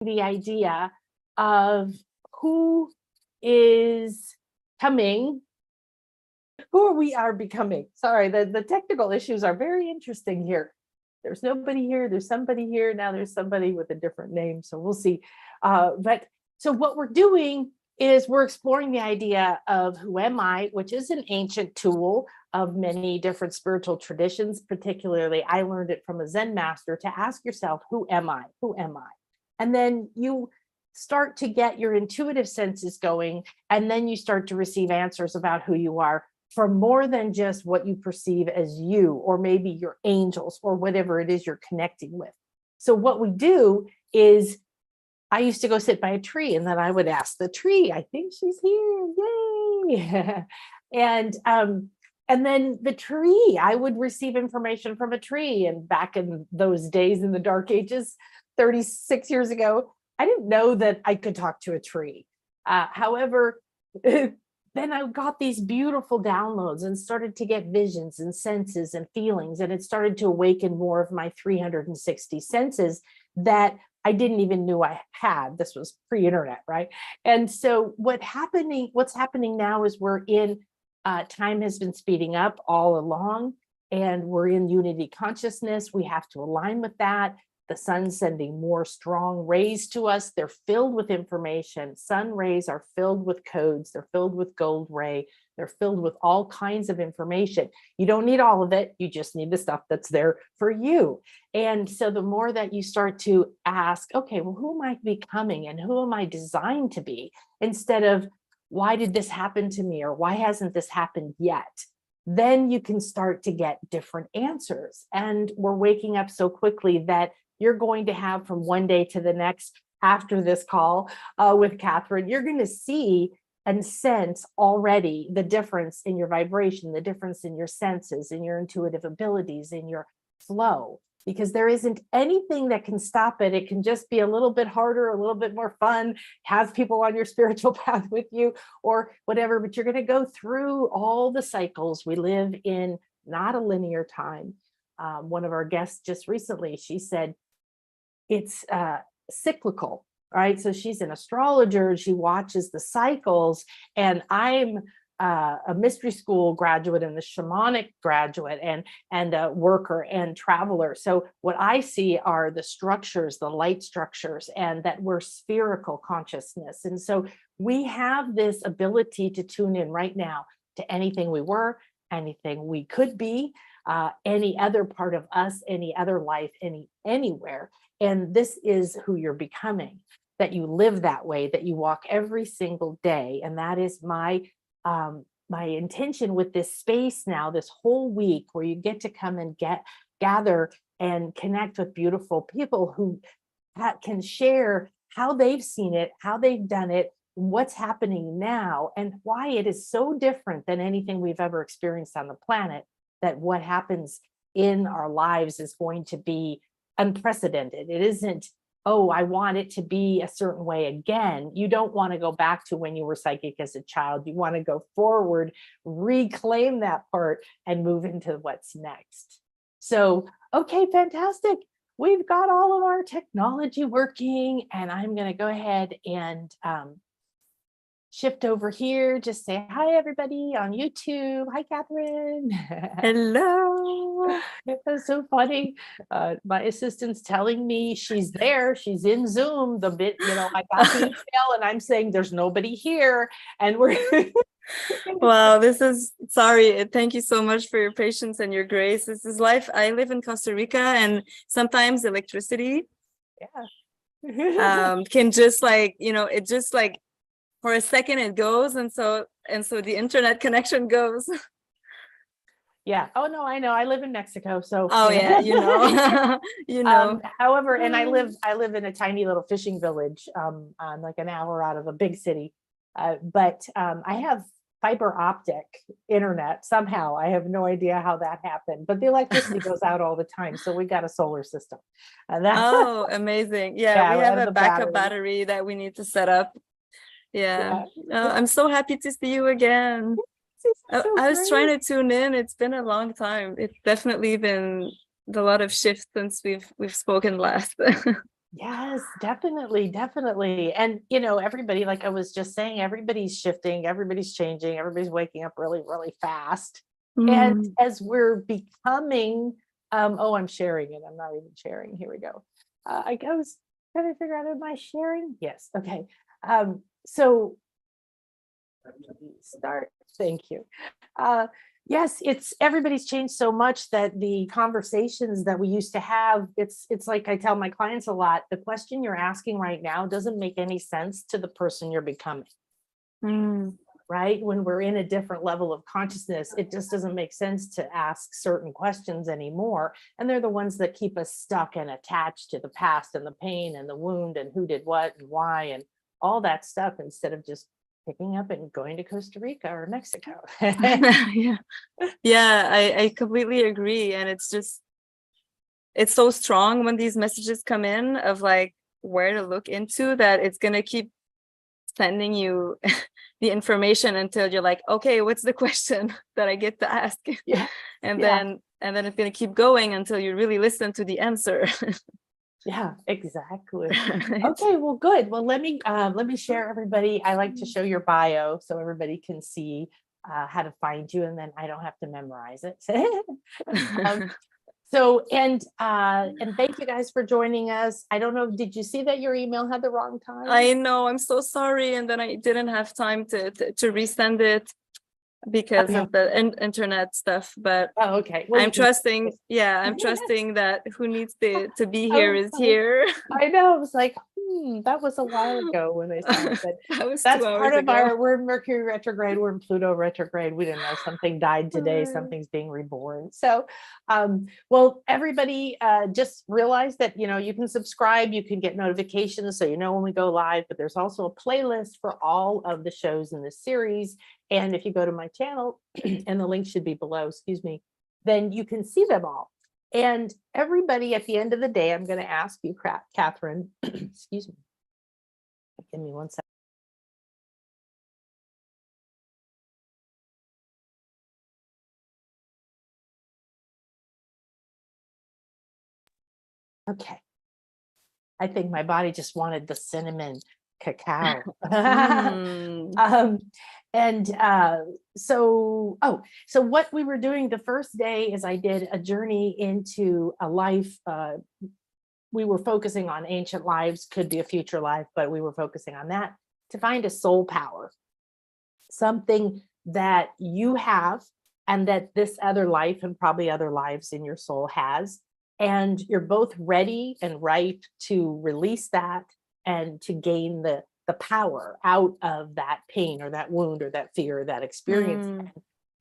the idea of who is coming, who we are becoming. Sorry, the technical issues are very interesting here. There's nobody here, there's somebody here, now there's somebody with a different name, so we'll see. But so what we're doing is we're exploring the idea of who am I, which is an ancient tool of many different spiritual traditions. Particularly, I learned it from a Zen master to ask yourself, who am I? Who am I? And then you start to get your intuitive senses going, and then you start to receive answers about who you are from more than just what you perceive as you, or maybe your angels, or whatever it is you're connecting with. So what we do is, I used to go sit by a tree, and then I would ask the tree, I think she's here, yay. And then the tree, I would receive information from a tree. And back in those days, in the dark ages, 36 years ago, I didn't know that I could talk to a tree. However, then I got these beautiful downloads and started to get visions and senses and feelings. And it started to awaken more of my 360 senses that I didn't even know I had. This was pre-internet, right? And so what's happening now is we're in, time has been speeding up all along, and we're in unity consciousness. We have to align with that. The sun's sending more strong rays to us. They're filled with information. Sun rays are filled with codes. They're filled with gold ray. They're filled with all kinds of information. You don't need all of it. You just need the stuff that's there for you. And so the more that you start to ask, okay, well, who am I becoming and who am I designed to be? Instead of, why did this happen to me? Or why hasn't this happened yet? Then you can start to get different answers. And we're waking up so quickly that you're going to have, from one day to the next after this call with Catherine, you're going to see and sense already the difference in your vibration, the difference in your senses, in your intuitive abilities, in your flow, because there isn't anything that can stop it. It can just be a little bit harder, a little bit more fun, have people on your spiritual path with you or whatever, but you're going to go through all the cycles. We live in not a linear time. One of our guests just recently, she said, it's cyclical, right? So she's an astrologer, she watches the cycles, and I'm a mystery school graduate and the shamanic graduate and a worker and traveler. So what I see are the structures, the light structures, and that we're spherical consciousness. And so we have this ability to tune in right now to anything we were, anything we could be, any other part of us, any other life, anywhere. And this is who you're becoming, that you live that way, that you walk every single day. And that is my intention with this space now, this whole week, where you get to come and gather and connect with beautiful people who can share how they've seen it, how they've done it, what's happening now, and why it is so different than anything we've ever experienced on the planet, that what happens in our lives is going to be unprecedented. It isn't, oh, I want it to be a certain way again. You don't want to go back to when you were psychic as a child. You want to go forward, reclaim that part, and move into what's next. So, okay, fantastic. We've got all of our technology working, and I'm going to go ahead and shift over here. Just say hi, everybody on YouTube. Hi, Catherine. Hello. It was so funny. My assistant's telling me she's there. She's in Zoom. I got the email and I'm saying there's nobody here. And we're Wow, sorry. Thank you so much for your patience and your grace. This is life. I live in Costa Rica, and sometimes electricity can just it just for a second it goes, and so the internet connection goes. Yeah. Oh no, I know. I live in Mexico, so. Oh yeah, you know. However, and I live in a tiny little fishing village, I'm like an hour out of a big city, but I have fiber optic internet somehow. I have no idea how that happened, but the electricity goes out all the time, so we got a solar system. And Oh, amazing! Yeah, we have a backup battery that we need to set up. Yeah. I'm so happy to see you again. I was trying to tune in. It's been a long time. It's definitely been a lot of shifts since we've spoken last. Yes, definitely, definitely. And, everybody, like I was just saying, everybody's shifting, everybody's changing, everybody's waking up really, really fast. And Mm. as we're becoming, oh, I'm sharing it. I'm not even sharing. Here we go. I was trying to figure out, am I sharing? Yes. Okay. So start. Thank you. Yes, everybody's changed so much that the conversations that we used to have, it's like I tell my clients a lot, the question you're asking right now doesn't make any sense to the person you're becoming. Mm. Right? When we're in a different level of consciousness, it just doesn't make sense to ask certain questions anymore. And they're the ones that keep us stuck and attached to the past and the pain and the wound and who did what and why and all that stuff, instead of just picking up and going to Costa Rica or Mexico. Yeah. Yeah, I completely agree. And it's so strong when these messages come in of like where to look into, that it's going to keep sending you the information until you're like, okay, what's the question that I get to ask? Yeah. And Yeah. then it's going to keep going until you really listen to the answer. Yeah, exactly. Okay, well, good. Well, let me share everybody. I like to show your bio so everybody can see how to find you, and then I don't have to memorize it. And thank you guys for joining us. I don't know, did you see that your email had the wrong time? I know, I'm so sorry. And then I didn't have time to resend it because of the internet stuff, but oh, okay. Well, I'm trusting that who needs to be here is fine. here. I know. I was like, that was a while ago when I saw it, but That was that's 2 hours part of ago. we're in Mercury retrograde, we're in Pluto retrograde. We didn't know something died today, something's being reborn. So, well, everybody, just realize that, you can subscribe, you can get notifications so you know when we go live, but there's also a playlist for all of the shows in this series. And if you go to my channel, and the link should be below, excuse me, then you can see them all. And everybody, at the end of the day, I'm going to ask you, Catherine, excuse me, give me 1 second. Okay. I think my body just wanted the cinnamon cacao. So what we were doing the first day is I did a journey into a life. We were focusing on ancient lives, could be a future life, but we were focusing on that to find a soul power, something that you have and that this other life and probably other lives in your soul has. And you're both ready and ripe to release that and to gain the power out of that pain or that wound or that fear or that experience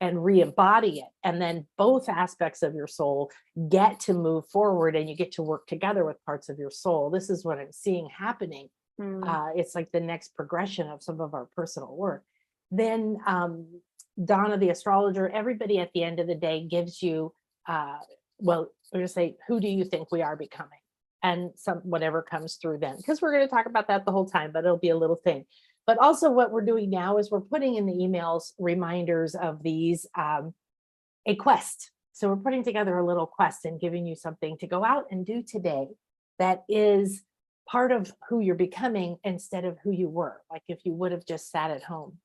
and re-embody it. And then both aspects of your soul get to move forward and you get to work together with parts of your soul. This is what I'm seeing happening. It's like the next progression of some of our personal work. Then Donna, the astrologer, everybody at the end of the day gives you, well, we're going to say, who do you think we are becoming? And whatever comes through then, because we're going to talk about that the whole time, but it'll be a little thing. But also what we're doing now is we're putting in the emails reminders of these, a quest. So we're putting together a little quest and giving you something to go out and do today that is part of who you're becoming instead of who you were. Like if you would have just sat at home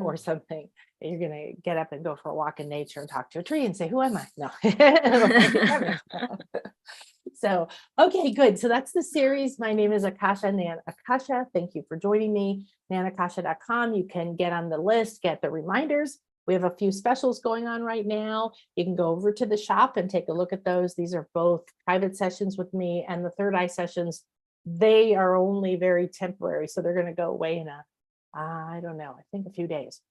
or something, you're going to get up and go for a walk in nature and talk to a tree and say, who am I? No. So, okay, good. So that's the series. My name is Akasha, Nan Akasha. Thank you for joining me. nanakasha.com. You can get on the list, get the reminders. We have a few specials going on right now. You can go over to the shop and take a look at those. These are both private sessions with me, and the third eye sessions, they are only very temporary. So they're going to go away in I don't know, I think a few days.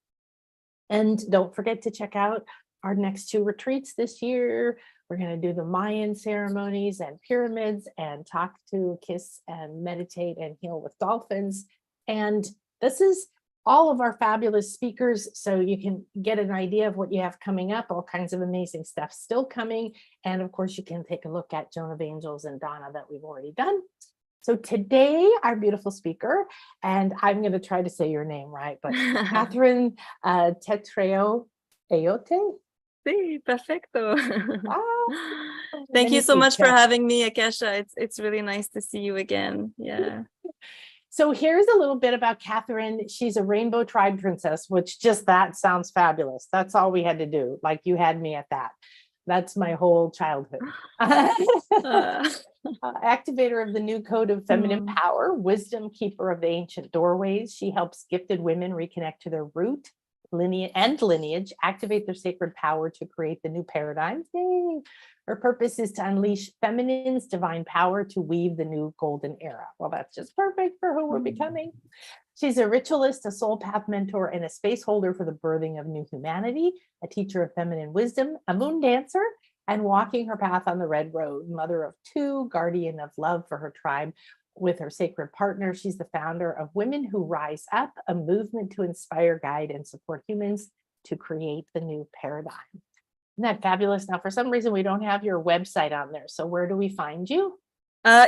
And don't forget to check out our next 2 retreats this year. We're going to do the Mayan ceremonies and pyramids and talk to, kiss and meditate and heal with dolphins. And this is all of our fabulous speakers. So you can get an idea of what you have coming up, all kinds of amazing stuff still coming. And of course, you can take a look at Joan of Angels and Donna that we've already done. So today, our beautiful speaker, and I'm going to try to say your name right, but Catherine Tétreault-Ayotteand Sí, perfecto. Ah, Thank you so anything, much for Kat. having me, Akasha. It's really nice to see you again. Yeah. So here's a little bit about Catherine. She's a Rainbow Tribe princess, which just that sounds fabulous. That's all we had to do. Like you had me at that. That's my whole childhood. Uh, Activator of the new code of feminine mm, power, wisdom keeper of the ancient doorways. She helps gifted women reconnect to their root, lineage, activate their sacred power to create the new paradigms. Yay! Her purpose is to unleash feminine's divine power to weave the new golden era. Well, that's just perfect for who we're becoming. She's a ritualist, a soul path mentor, and a space holder for the birthing of new humanity, a teacher of feminine wisdom, a moon dancer, and walking her path on the red road, mother of two, guardian of love for her tribe with her sacred partner. She's the founder of Women Who Rise Up, a movement to inspire, guide, and support humans to create the new paradigm. Isn't that fabulous? Now, for some reason, we don't have your website on there. So where do we find you?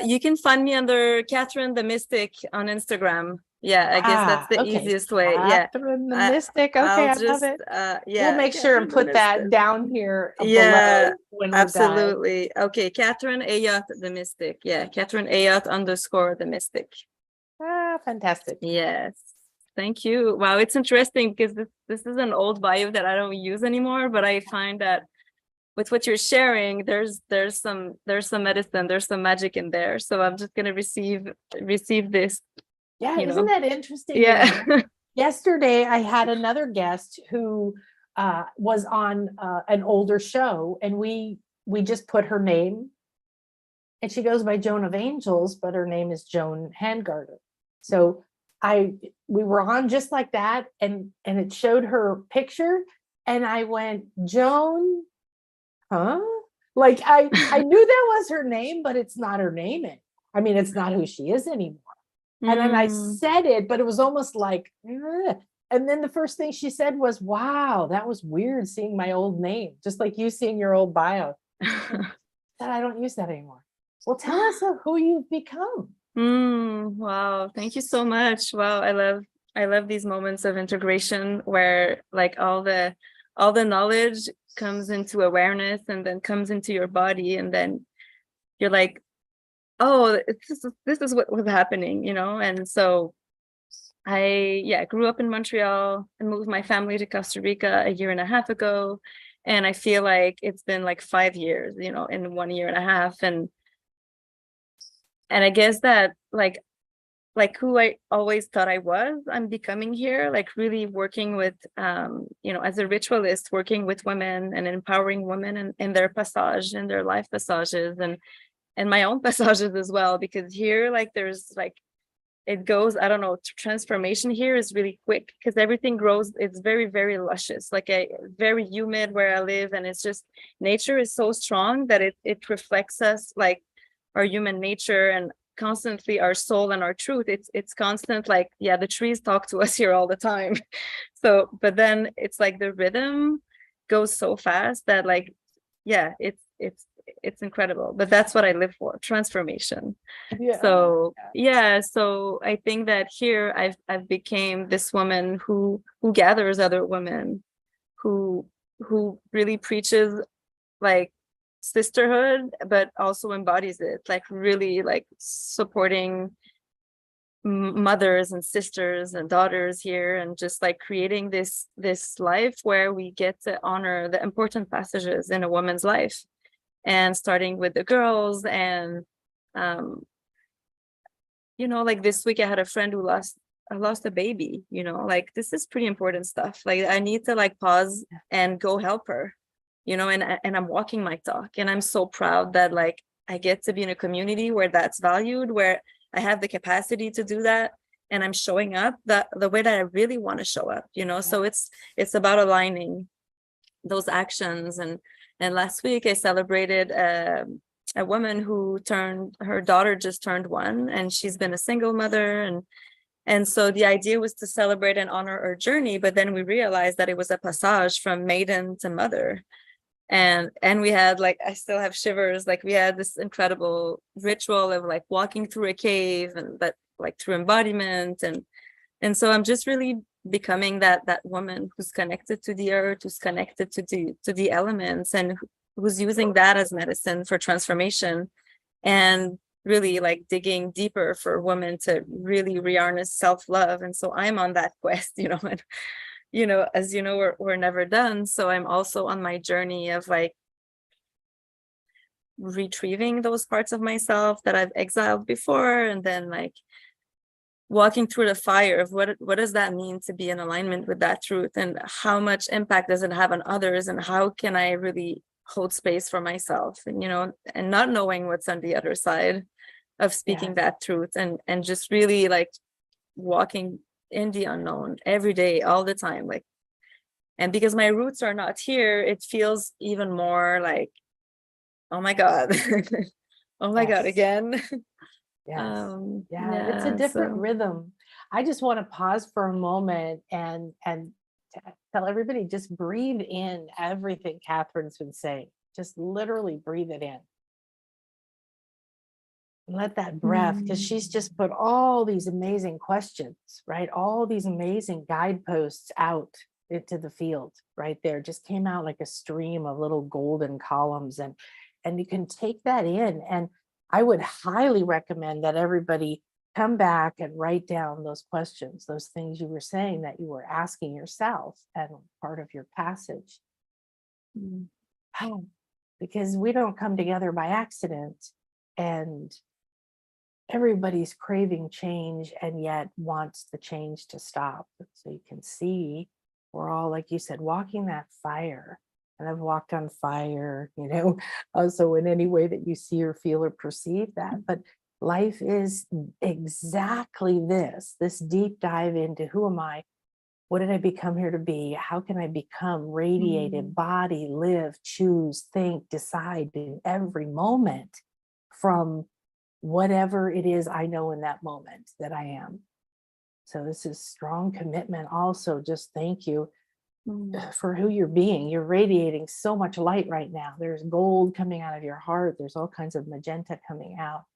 you can find me under Catherine the Mystic on Instagram. Yeah, I guess that's the Okay. easiest way. Yeah. Catherine the Mystic. Okay, I'll I love just it. We'll yeah, make sure and Catherine the put that Mystic. down here Yeah, below when we're done. absolutely. Okay, Tetreault-Ayotteand the Mystic. Yeah, Tetreault_the Mystic. Fantastic. Yes. Thank you. Wow, it's interesting because this is an old bio that I don't use anymore, but I find that with what you're sharing, there's some medicine, there's some magic in there. So I'm just gonna receive this, Yeah, you isn't know. that interesting? Yeah. Yesterday, I had another guest who was on an older show, and we just put her name, and she goes by Joan of Angels, but her name is Joan Handgarter. So we were on just like that, and it showed her picture, and I went, Joan, huh? Like I knew that was her name, but it's not her name. I mean, it's not who she is anymore. And then I said it, but it was almost like, ugh. And then the first thing she said was, wow, that was weird seeing my old name, just like you seeing your old bio. That I don't use that anymore. Well, tell us who you've become. Wow, thank you so much. Wow, I love these moments of integration where like all the knowledge comes into awareness and then comes into your body, and then you're like, oh, this is what was happening, you know. And so I grew up in Montreal and moved my family to Costa Rica a year and a half ago, and I feel like it's been like 5 years, you know, in 1 year and a half. And I guess that like who I always thought I was, I'm becoming here, like really working with you know, as a ritualist, working with women and empowering women in their passage and their life passages, and my own passages as well, because here like there's like it goes, I don't know, transformation here is really quick because everything grows. It's very, very luscious, like a very humid where I live, and it's just nature is so strong that it reflects us, like our human nature, and constantly our soul and our truth. It's constant, like, yeah, the trees talk to us here all the time. So but then it's like the rhythm goes so fast that like, yeah, it's incredible. But that's what I live for, transformation. Yeah. So yeah, so I think that here I've became this woman who gathers other women, who really preaches like sisterhood, but also embodies it, like really like supporting mothers and sisters and daughters here, and just like creating this life where we get to honor the important passages in a woman's life, and starting with the girls. And you know, like this week I had a friend who lost a baby, you know, like this is pretty important stuff. Like I need to like pause and go help her, you know, and I'm walking my talk, and I'm so proud that like I get to be in a community where that's valued, where I have the capacity to do that, and I'm showing up the way that I really want to show up, you know. So it's about aligning those actions. And last week I celebrated a woman who her daughter just turned 1, and she's been a single mother, and so the idea was to celebrate and honor her journey, but then we realized that it was a passage from maiden to mother. And we had like, I still have shivers, like we had this incredible ritual of like walking through a cave, and that like through embodiment. And so I'm just really becoming that woman who's connected to the earth, who's connected to the elements, and who's using that as medicine for transformation, and really like digging deeper for women to really re-harness self-love. And so I'm on that quest, and as you know, we're never done. So I'm also on my journey of like retrieving those parts of myself that I've exiled before, and then like walking through the fire of what does that mean to be in alignment with that truth, and how much impact does it have on others, and how can I really hold space for myself, and and not knowing what's on the other side of speaking that truth, and just really like walking in the unknown every day, all the time, like. And because my roots are not here, it feels even more like, oh my God, oh my God, again. Yes. It's a different rhythm. I just want to pause for a moment and tell everybody, just breathe in everything Catherine's been saying. Just literally breathe it in. Let that breath, because she's just put all these amazing questions, right? All these amazing guideposts out into the field right there. Just came out like a stream of little golden columns, and you can take that in. And I would highly recommend that everybody come back and write down those questions, those things you were saying that you were asking yourself and part of your passage. Because we don't come together by accident, and everybody's craving change and yet wants the change to stop. So you can see we're all, like you said, walking that fire. And I've walked on fire, also in any way that you see or feel or perceive that. But life is exactly this deep dive into who am I? What did I become here to be? How can I become radiated, body, live, choose, think, decide in every moment from whatever it is I know in that moment that I am. So this is strong commitment. Also, just thank you for who you're being. You're radiating so much light right now. There's gold coming out of your heart. There's all kinds of magenta coming out.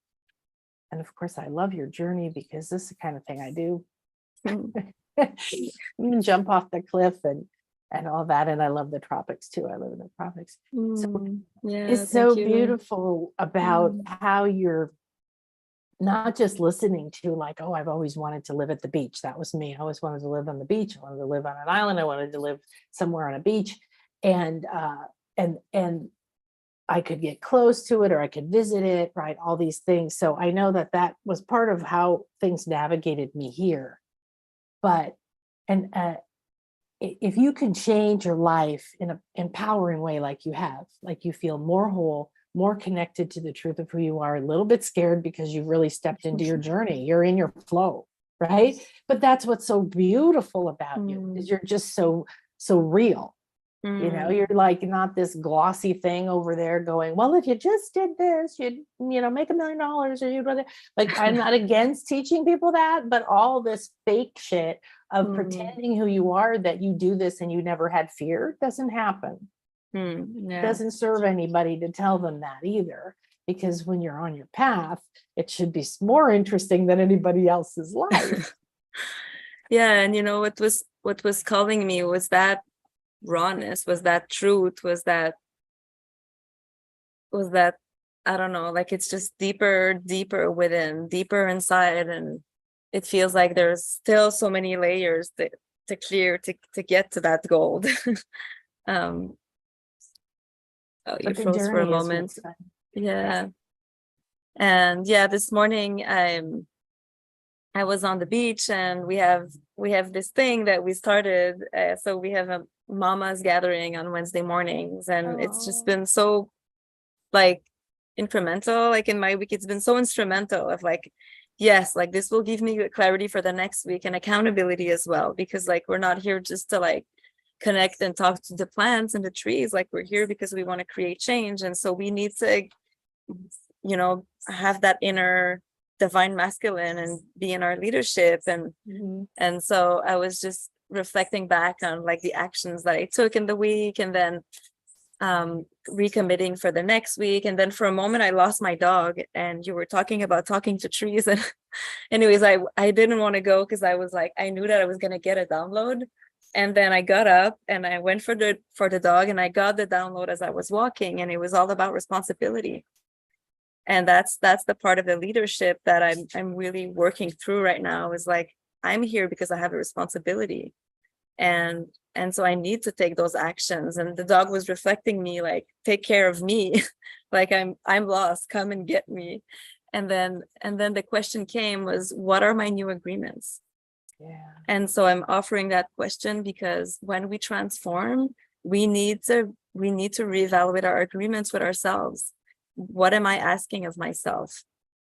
And of course, I love your journey, because this is the kind of thing I do. Jump off the cliff and all that. And I love the tropics too. I live in the tropics. So it's so beautiful about how you're not just listening to like, oh, I've always wanted to live at the beach. That was me. I always wanted to live on the beach. I wanted to live on an island. I wanted to live somewhere on a beach. And I could get close to it, or I could visit it, right? All these things. So I know that was part of how things navigated me here. But, if you can change your life in an empowering way, like you have, like you feel more whole, more connected to the truth of who you are, a little bit scared because you've really stepped into your journey. You're in your flow, right? But that's what's so beautiful about you, is you're just so real. You're like not this glossy thing over there going, well, if you just did this, you'd, make $1 million, or you'd rather, like, I'm not against teaching people that, but all this fake shit of pretending who you are, that you do this and you never had fear, doesn't happen. It doesn't serve anybody to tell them that either, because when you're on your path, it should be more interesting than anybody else's life. And what was calling me was that rawness, was that truth, was that I don't know, like it's just deeper within, deeper inside, and it feels like there's still so many layers to clear to get to that gold. You froze for a moment. And this morning I was on the beach, and we have this thing that we started. So we have a mama's gathering on Wednesday mornings, and it's just been so like incremental. Like in my week, it's been so instrumental of like, yes, like this will give me clarity for the next week, and accountability as well, because like we're not here just to like connect and talk to the plants and the trees. Like we're here because we want to create change, and so we need to have that inner divine masculine and be in our leadership. And so I was just reflecting back on like the actions that I took in the week, and then recommitting for the next week. And then for a moment I lost my dog, and you were talking about talking to trees, and anyways, I didn't want to go because I was like, I knew that I was going to get a download. And then I got up and I went for the dog, and I got the download as I was walking, and it was all about responsibility. And that's the part of the leadership that I'm really working through right now, is like, I'm here because I have a responsibility. And so I need to take those actions. And the dog was reflecting me, like, take care of me. Like, I'm lost, come and get me. And then the question came was, what are my new agreements? Yeah. And so I'm offering that question because when we transform, we need to reevaluate our agreements with ourselves. What am I asking of myself?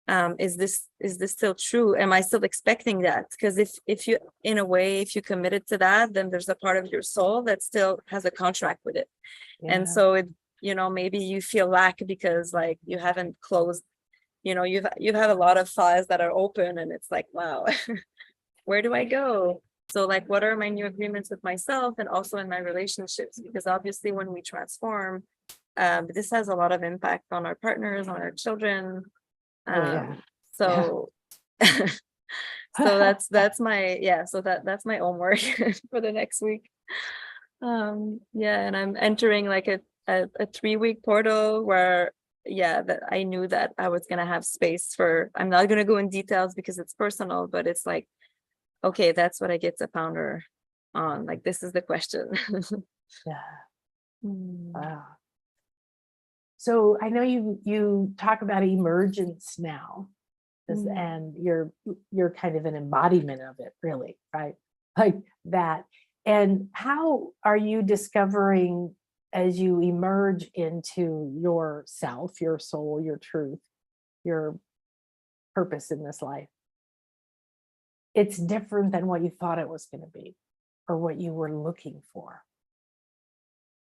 Is this still true? Am I still expecting that? Because if you, in a way, if you committed to that, then there's a part of your soul that still has a contract with it. Yeah. And so it, maybe you feel lack because like you haven't closed, you've had a lot of files that are open, and it's like, wow, where do I go? So like, what are my new agreements with myself and also in my relationships? Because obviously when we transform, this has a lot of impact on our partners, on our children. So that's my that's my homework for the next week. And I'm entering like a 3-week portal where that I knew that I was gonna have space for. I'm not gonna go in details because it's personal, but it's like, okay, that's what I get to ponder on. Like, this is the question. Yeah. Wow. So I know you talk about emergence now, and you're kind of an embodiment of it, really, right? Like that. And how are you discovering, as you emerge into yourself, your soul, your truth, your purpose in this life? It's different than what you thought it was going to be or what you were looking for.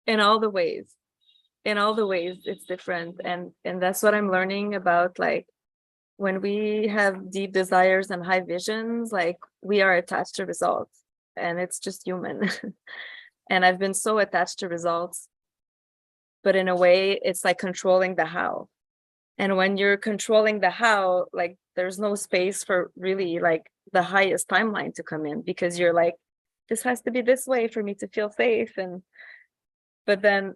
In all the ways it's different. And that's what I'm learning about. Like, when we have deep desires and high visions, like, we are attached to results, and it's just human. And I've been so attached to results, but in a way it's like controlling the how. And when you're controlling the how, like, there's no space for really like the highest timeline to come in, because you're like, this has to be this way for me to feel safe. But then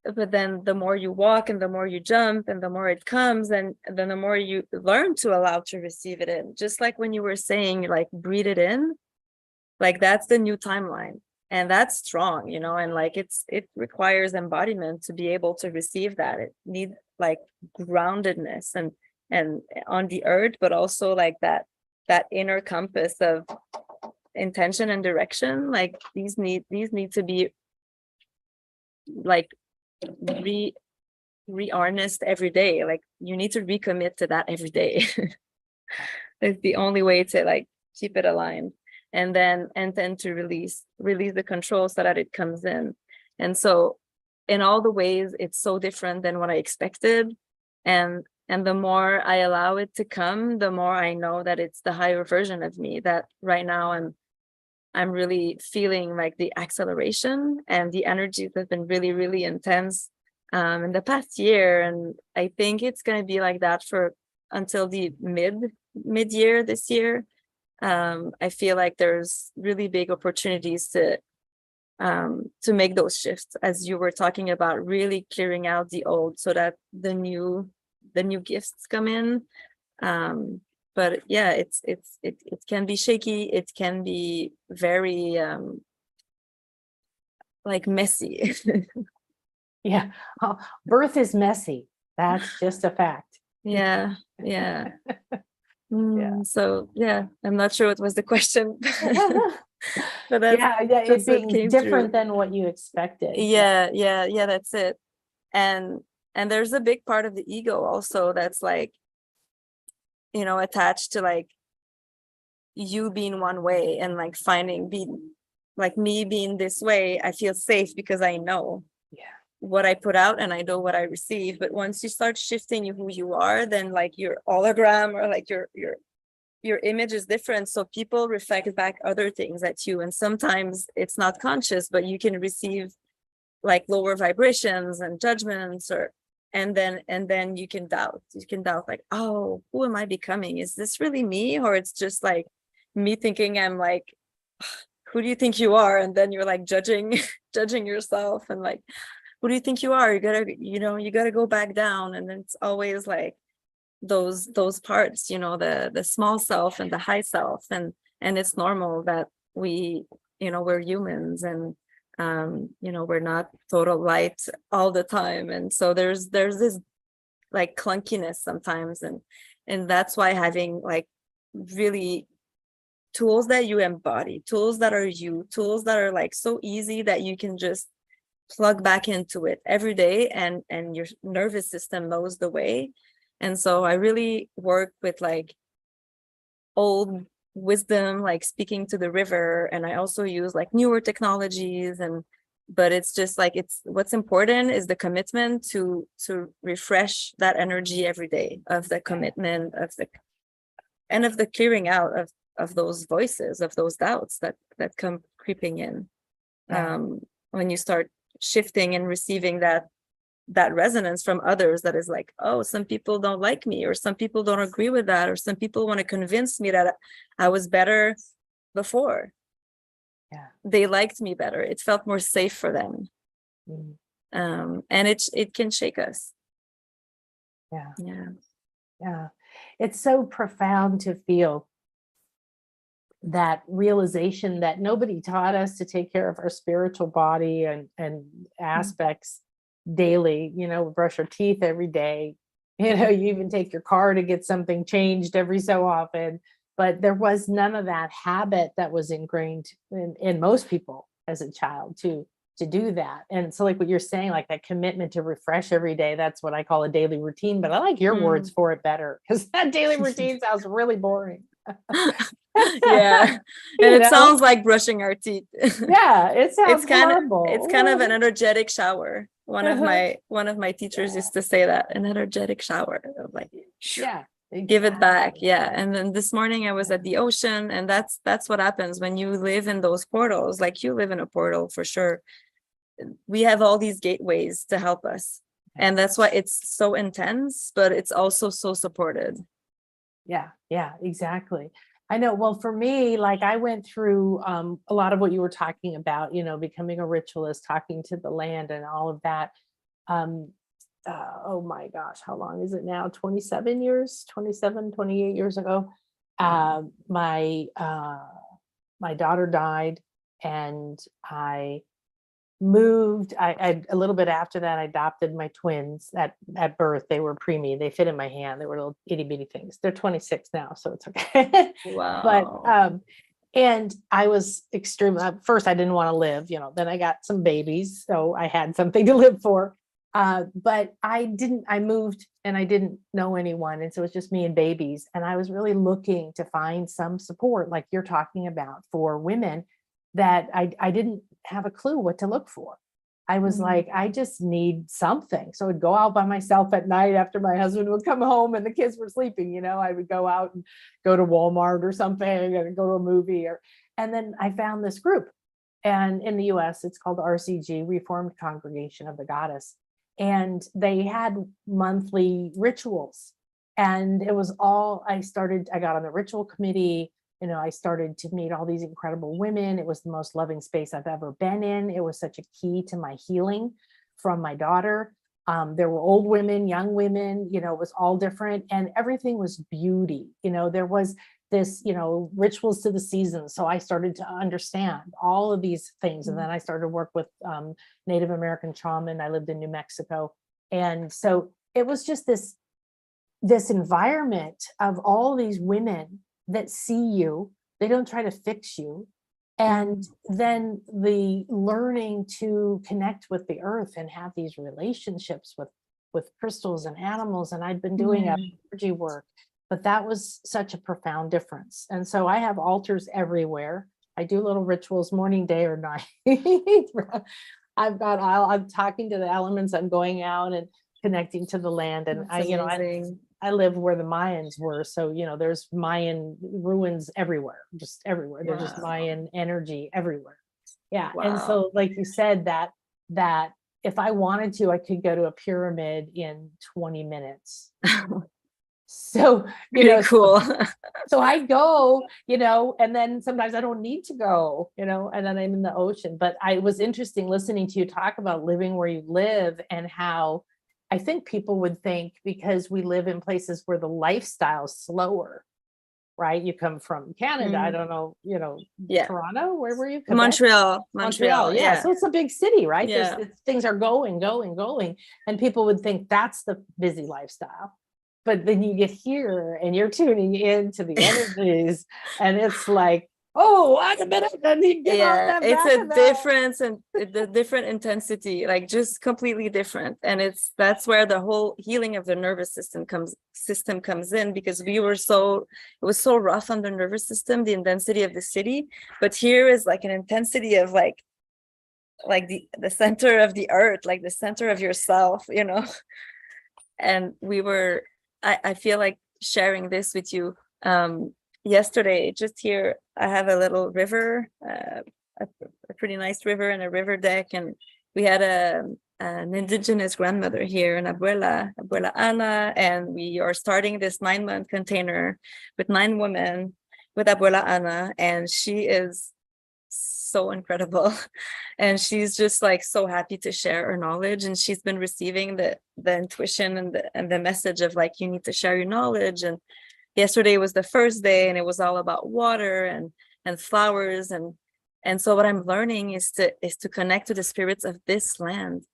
the more you walk and the more you jump and the more it comes, and then the more you learn to allow to receive it in. Just like when you were saying, like, breathe it in, like, that's the new timeline. And that's strong, and like, it requires embodiment to be able to receive that. It needs like groundedness and on the earth, but also like that inner compass of intention and direction. Like, these need to be like re-harnessed every day. Like, you need to recommit to that every day. It's the only way to like keep it aligned, and then to release the control so that it comes in. And so in all the ways, it's so different than what I expected. And the more I allow it to come, the more I know that it's the higher version of me, that right now I'm really feeling like the acceleration, and the energies have been really, really intense in the past year. And I think it's going to be like that for until the mid-year this year. I feel like there's really big opportunities to make those shifts, as you were talking about, really clearing out the old so that the new gifts come in. But yeah, it can be shaky. It can be very like messy. Yeah. Oh, birth is messy. That's just a fact. Yeah. So yeah, I'm not sure what was the question. But it's being different through. Than what you expected. Yeah, that's it. And there's a big part of the ego also that's like, attached to like you being one way, and like being like me being this way. I feel safe because I know what I put out and I know what I receive. But once you start shifting who you are, then like your hologram or like your image is different. So people reflect back other things at you, and sometimes it's not conscious, but you can receive like lower vibrations and judgments, or and then you can doubt like, oh, who am I becoming? Is this really me? Or it's just like me thinking I'm like, who do you think you are? And then you're like judging judging yourself, and like, who do you think you are? You gotta go back down. And then it's always like those parts, the small self and the high self, and it's normal that we're humans, and we're not total light all the time. And so there's this like clunkiness sometimes, and that's why having like really tools that you embody, tools that are tools that are like so easy that you can just plug back into it every day, and your nervous system knows the way. And so I really work with like old wisdom, like speaking to the river, and I also use like newer technologies, but it's just like, it's what's important is the commitment to refresh that energy every day, of the commitment of the clearing out of those voices, of those doubts that come creeping in. When you start shifting and receiving that resonance from others, that is like, oh, some people don't like me, or some people don't agree with that, or some people want to convince me that I was better before. They liked me better. It felt more safe for them. And it can shake us. Yeah. It's so profound to feel that realization that nobody taught us to take care of our spiritual body and aspects daily. Brush our teeth every day. You even take your car to get something changed every so often. But there was none of that habit that was ingrained in most people as a child to do that. And so like what you're saying, like that commitment to refresh every day, that's what I call a daily routine. But I like your words for it better, because that daily routine sounds really boring. Yeah. And it sounds like brushing our teeth. Yeah, it sounds horrible. It's kind of an energetic shower. One of my teachers used to say that, an energetic shower, of like, give it back. And then this morning I was at the ocean, and that's what happens when you live in those portals. Like, you live in a portal for sure. We have all these gateways to help us, and that's why it's so intense, but it's also so supported. Yeah, exactly. I know. Well, for me, like I went through a lot of what you were talking about, becoming a ritualist, talking to the land and all of that. Oh my gosh, how long is it now? 27 years, 27, 28 years ago. My daughter died, and I moved. I a little bit after that, I adopted my twins at birth. They were preemie. They fit in my hand. They were little itty bitty things. They're 26 now, so it's okay. Wow. But and I was extremely, at first I didn't want to live, then I got some babies, so I had something to live for. But I moved and I didn't know anyone. And so it was just me and babies. And I was really looking to find some support, like you're talking about, for women that I didn't have a clue what to look for. I was like, I just need something. So I'd go out by myself at night after my husband would come home and the kids were sleeping. I would go out and go to Walmart or something, and go to a movie, and then I found this group. And in the US, it's called RCG, Reformed Congregation of the Goddess. And they had monthly rituals. And it was all, I got on the ritual committee. I started to meet all these incredible women. It was the most loving space I've ever been in. It was such a key to my healing from my daughter. There were old women, young women, it was all different, and everything was beauty. There was this, rituals to the seasons. So I started to understand all of these things. And then I started to work with Native American shaman. I lived in New Mexico. And so it was just this environment of all these women that see you. They don't try to fix you. And then the learning to connect with the earth and have these relationships with crystals and animals. And I'd been doing energy work, but that was such a profound difference. And so I have altars everywhere. I do little rituals morning, day, or night. I'm talking to the elements. I'm going out and connecting to the land. And I live where the Mayans were. So, there's Mayan ruins everywhere, just everywhere. There's just Mayan energy everywhere. Yeah. Wow. And so, like you said, that that if I wanted to, I could go to a pyramid in 20 minutes. So, Pretty cool. so I go, and then sometimes I don't need to go, and then I'm in the ocean. But it was interesting listening to you talk about living where you live, and how I think people would think, because we live in places where the lifestyle's slower, right? You come from Canada, I don't know, Yeah. Toronto, where were you? Quebec? Montreal. Yeah. So it's a big city, right? Yeah. Things are going. And people would think that's the busy lifestyle. But then you get here and you're tuning into the energies, and it's like, oh, wait a minute, I need to get on that It's back a of that. difference, and the different intensity, like just completely different. And that's where the whole healing of the nervous system comes in, because it was so rough on the nervous system, the intensity of the city. But here is like an intensity of like the center of the earth, like the center of yourself, And I feel like sharing this with you. Yesterday, just here, I have a little river, a pretty nice river, and a river deck. And we had an indigenous grandmother here, an Abuela Ana, and we are starting this 9-month container with 9 women with Abuela Ana, and she is so incredible. And she's just like so happy to share her knowledge, and she's been receiving the intuition and the message of like, you need to share your knowledge. And yesterday was the first day, and it was all about water and flowers, and so what I'm learning is to connect to the spirits of this land.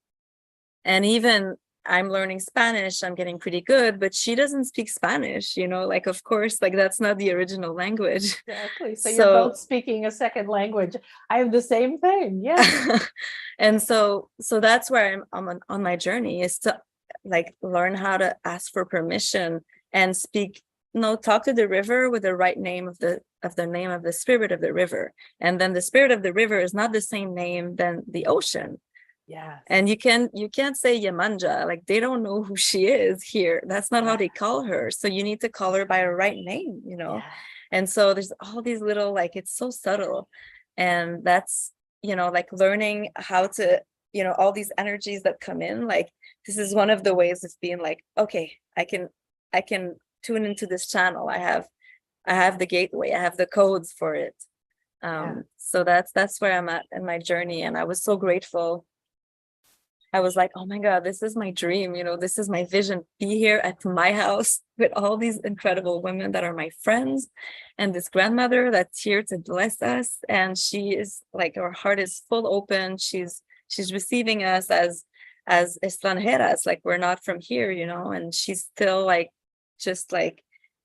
And even I'm learning Spanish, I'm getting pretty good, but she doesn't speak Spanish, like, of course, like that's not the original language. Exactly. So you're both speaking a second language. I have the same thing. Yeah. And so that's where I'm on my journey, is to like learn how to ask for permission and speak, talk to the river with the right name of the name of the spirit of the river. And then the spirit of the river is not the same name than the ocean. Yeah. And you can't say Yemanja, like they don't know who she is here. That's not how they call her. So you need to call her by her right name, Yeah. And so there's all these little, like, it's so subtle. And that's, like learning how to, all these energies that come in, like this is one of the ways of being like, okay, I can tune into this channel. I have the gateway, I have the codes for it. So that's where I'm at in my journey. And I was so grateful. I was like, oh my God, this is my dream. This is my vision. Be here at my house with all these incredible women that are my friends, and this grandmother that's here to bless us. And she is like, her heart is full open. She's receiving us as extranjeras, like we're not from here, and she's still like, just like,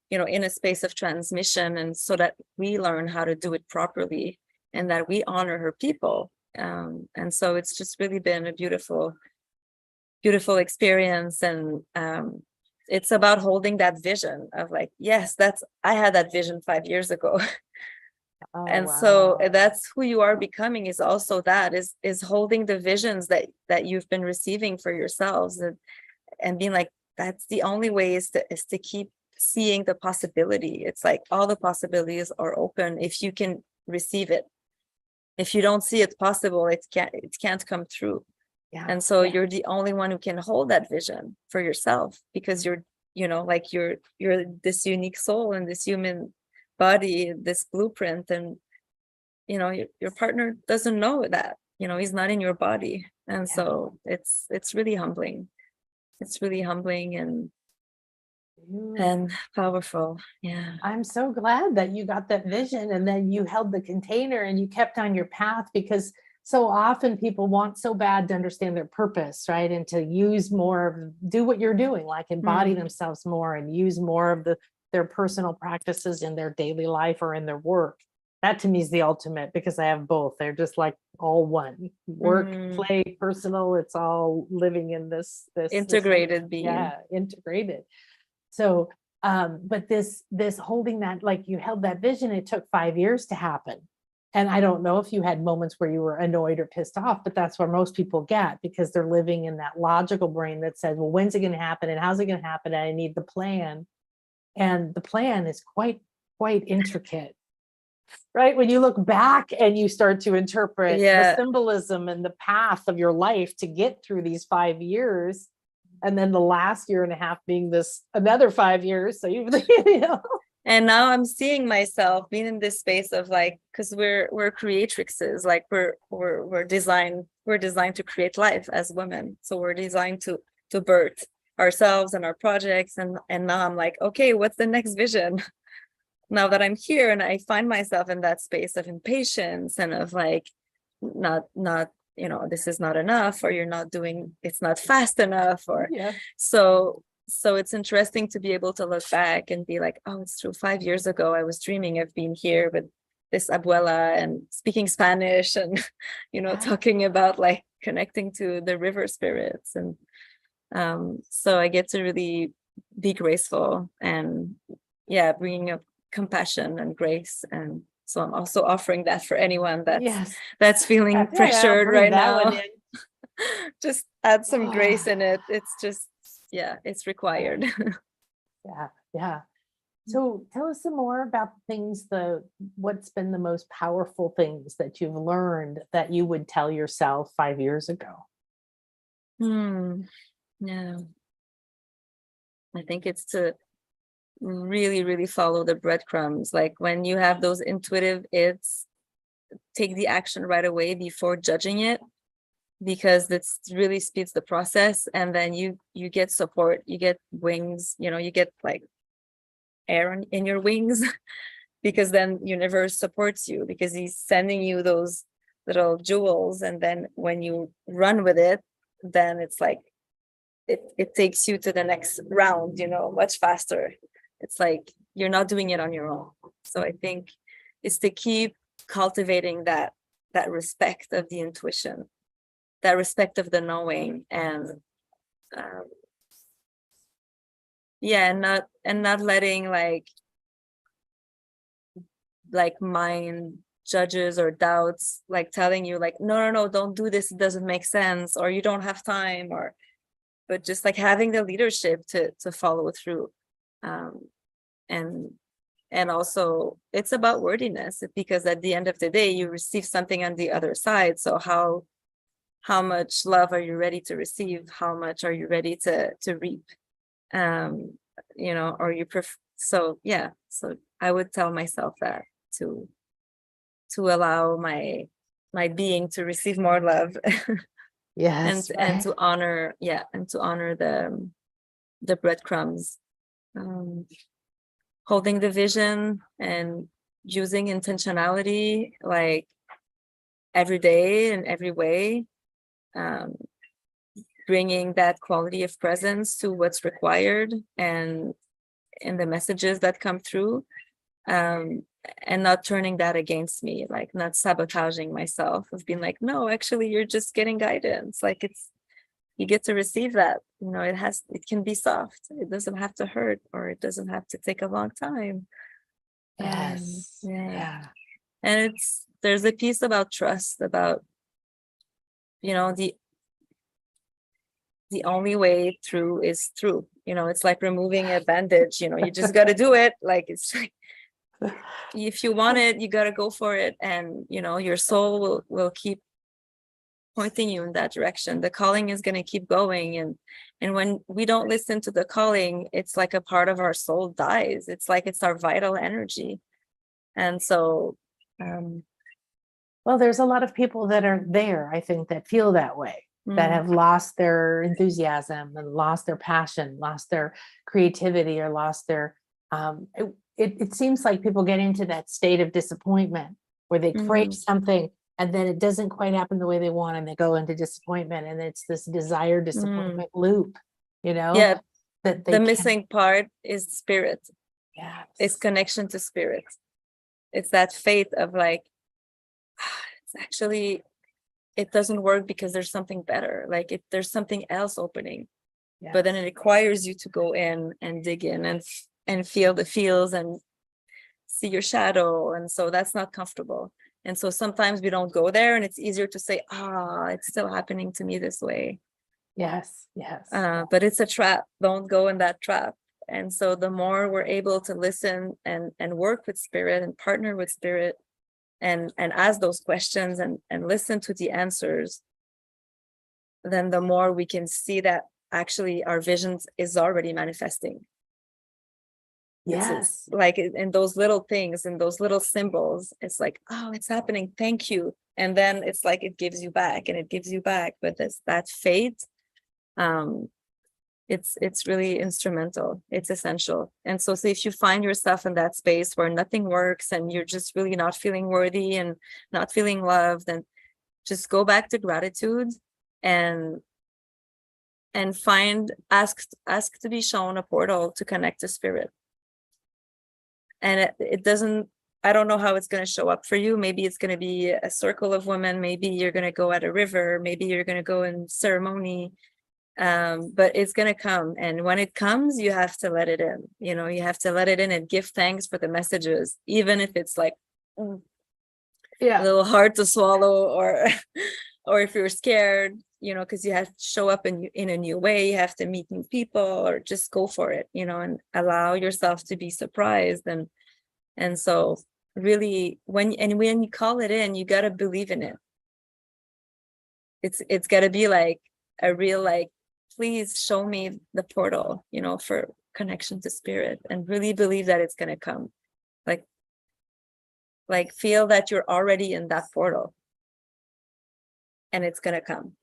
in a space of transmission. And so that we learn how to do it properly, and that we honor her people. And so it's just really been a beautiful experience. And it's about holding that vision of like, yes, I had that vision 5 years ago. Oh, and wow. So that's who you are becoming, is also that is holding the visions that you've been receiving for yourselves, and being like, that's the only way is to keep seeing the possibility. It's like all the possibilities are open if you can receive it. If you don't see it possible, it can't come through. Yeah. And so you're the only one who can hold that vision for yourself, because you're this unique soul in this human body, this blueprint. And your partner doesn't know that, he's not in your body. And so it's really humbling. It's really humbling and powerful. Yeah. I'm so glad that you got that vision, and then you held the container and you kept on your path, because so often people want so bad to understand their purpose, right? And to use more, do what you're doing, like embody themselves more and use more of their personal practices in their daily life or in their work. That to me is the ultimate, because I have both. They're just like all one. Work, play, personal. It's all living in this integrated being. Yeah, integrated. So, but this holding that, like you held that vision, it took 5 years to happen. And I don't know if you had moments where you were annoyed or pissed off, but that's where most people get, because they're living in that logical brain that says, well, when's it going to happen? And how's it going to happen? And I need the plan. And the plan is quite intricate. right? When you look back and you start to interpret the Yeah. symbolism and the path of your life to get through these 5 years, and then the last year and a half being this another 5 years. So you know. And now I'm seeing myself being in this space of like, because we're creatrixes, like we're designed to create life as women. So we're designed to birth ourselves and our projects. And now I'm like, okay, what's the next vision? Now that I'm here and I find myself in that space of impatience and of like not this is not enough, or it's not fast enough, or Yeah. so it's interesting to be able to look back and be like, oh, it's true, 5 years ago I was dreaming of being here with this abuela and speaking Spanish and talking about like connecting to the river spirits. And so I get to really be graceful and bringing up compassion and grace. And so I'm also offering that for anyone that's feeling pressured right now. Just add some grace in it. It's just, it's required. Yeah. So tell us some more about what's been the most powerful things that you've learned that you would tell yourself 5 years ago. Yeah. I think it's to really, really follow the breadcrumbs. Like when you have those intuitive take the action right away before judging it, because that really speeds the process. And then you get support, you get wings, you get like air in your wings, because then universe supports you, because he's sending you those little jewels. And then when you run with it, then it's like it takes you to the next round, much faster. It's like you're not doing it on your own. So I think it's to keep cultivating that respect of the intuition, that respect of the knowing, and not letting like mind judges or doubts like telling you like, no, don't do this, it doesn't make sense, or you don't have time, but just like having the leadership to follow through. And also it's about worthiness, because at the end of the day you receive something on the other side. So how much love are you ready to receive? How much are you ready to reap? Or you so I would tell myself that to allow my being to receive more love. Yes. And to honor the breadcrumbs, holding the vision and using intentionality like every day in every way, bringing that quality of presence to what's required and in the messages that come through, and not turning that against me, like not sabotaging myself of being like, no, actually you're just getting guidance. Like you get to receive that, it can be soft, it doesn't have to hurt, or it doesn't have to take a long time. Yes. And there's a piece about trust, about the only way through is through. It's like removing a bandage. You just got to do it. Like it's like, if you want it, you got to go for it, and your soul will keep pointing you in that direction. The calling is going to keep going, and when we don't listen to the calling, it's like a part of our soul dies. It's like it's our vital energy. And so well, there's a lot of people that are there, I think, that feel that way, that have lost their enthusiasm and lost their passion, lost their creativity, or lost their it seems like people get into that state of disappointment where they crave something and then it doesn't quite happen the way they want, and they go into disappointment, and it's this desire disappointment loop, that the missing part is spirit. Yeah, it's connection to spirit. It's that faith of like, it's actually, it doesn't work because there's something better, like if there's something else opening. But then it requires you to go in and dig in and feel the feels and see your shadow, and so that's not comfortable. And so sometimes we don't go there, and it's easier to say, it's still happening to me this way. Yes. But it's a trap. Don't go in that trap. And so the more we're able to listen and work with spirit and partner with spirit and ask those questions and listen to the answers, then the more we can see that actually our visions is already manifesting. Yes. It's like in those little things, in those little symbols, it's like, oh, it's happening, thank you. And then it's like it gives you back and it gives you back. But that faith, it's really instrumental, it's essential. And so if you find yourself in that space where nothing works and you're just really not feeling worthy and not feeling loved, then just go back to gratitude and ask to be shown a portal to connect to spirit. And it doesn't, I don't know how it's going to show up for you. Maybe it's going to be a circle of women. Maybe you're going to go at a river. Maybe you're going to go in ceremony. But it's going to come. And when it comes, you have to let it in. You know, you have to let it in and give thanks for the messages, even if it's like a little hard to swallow, or if you're scared, you know, because you have to show up in a new way. You have to meet new people, or just go for it, you know, and allow yourself to be surprised. And so really when you call it in, you got to believe in it. It's got to be like a real, like, please show me the portal, you know, for connection to spirit, and really believe that it's going to come. Like feel that you're already in that portal and it's going to come.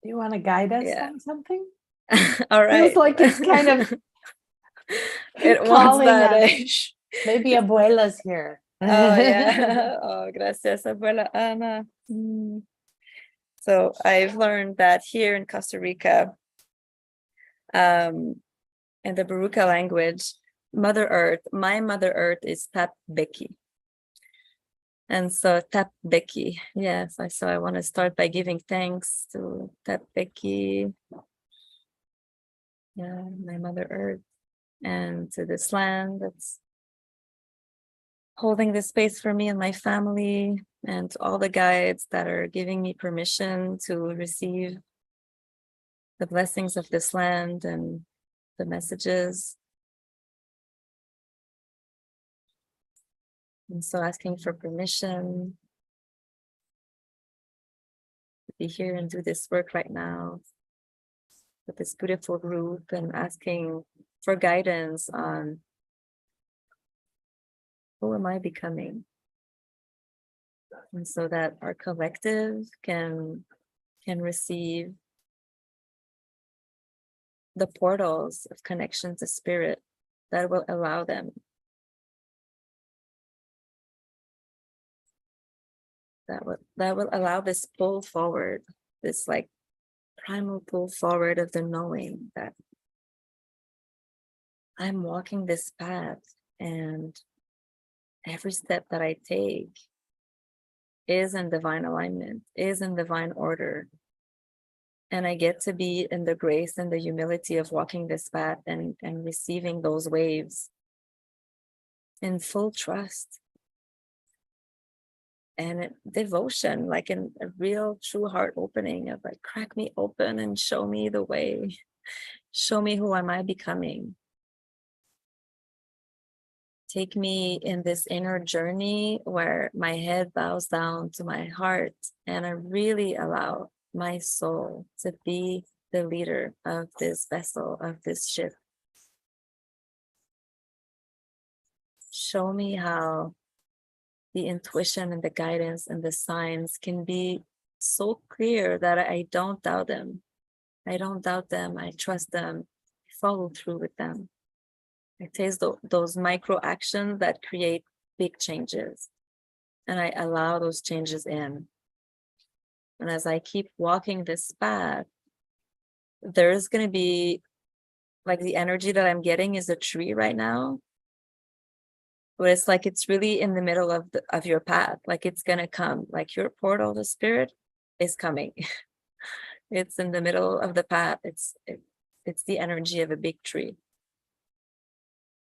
Do you want to guide us on something? All right. Feels like it's kind of it calling wants that us. Maybe abuela's here. Oh yeah. Oh, gracias, abuela Ana. So I've learned that here in Costa Rica, in the Baruca language, Mother Earth, my Mother Earth is Tap Beki. And so Tap Beki, yes, so I want to start by giving thanks to Tap Beki, yeah, my Mother Earth, and to this land that's holding this space for me and my family, and to all the guides that are giving me permission to receive the blessings of this land and the messages. And so asking for permission to be here and do this work right now with this beautiful group, and asking for guidance on who am I becoming? And so that our collective can receive the portals of connection to spirit that will allow them, that will allow this pull forward, this like primal pull forward of the knowing that I'm walking this path, and every step that I take is in divine alignment, is in divine order. And I get to be in the grace and the humility of walking this path and receiving those waves in full trust and devotion, like in a real true heart opening of like, crack me open and show me the way, show me who am I becoming. Take me in this inner journey where my head bows down to my heart, and I really allow my soul to be the leader of this vessel, of this ship. Show me how the intuition and the guidance and the signs can be so clear that I don't doubt them. I don't doubt them. I trust them. I follow through with them. I taste those micro actions that create big changes, and I allow those changes in. And as I keep walking this path, there's going to be like the energy that I'm getting is a tree right now, but it's like it's really in the middle of your path. Like it's going to come, like your portal to spirit is coming. It's in the middle of the path. It's the energy of a big tree.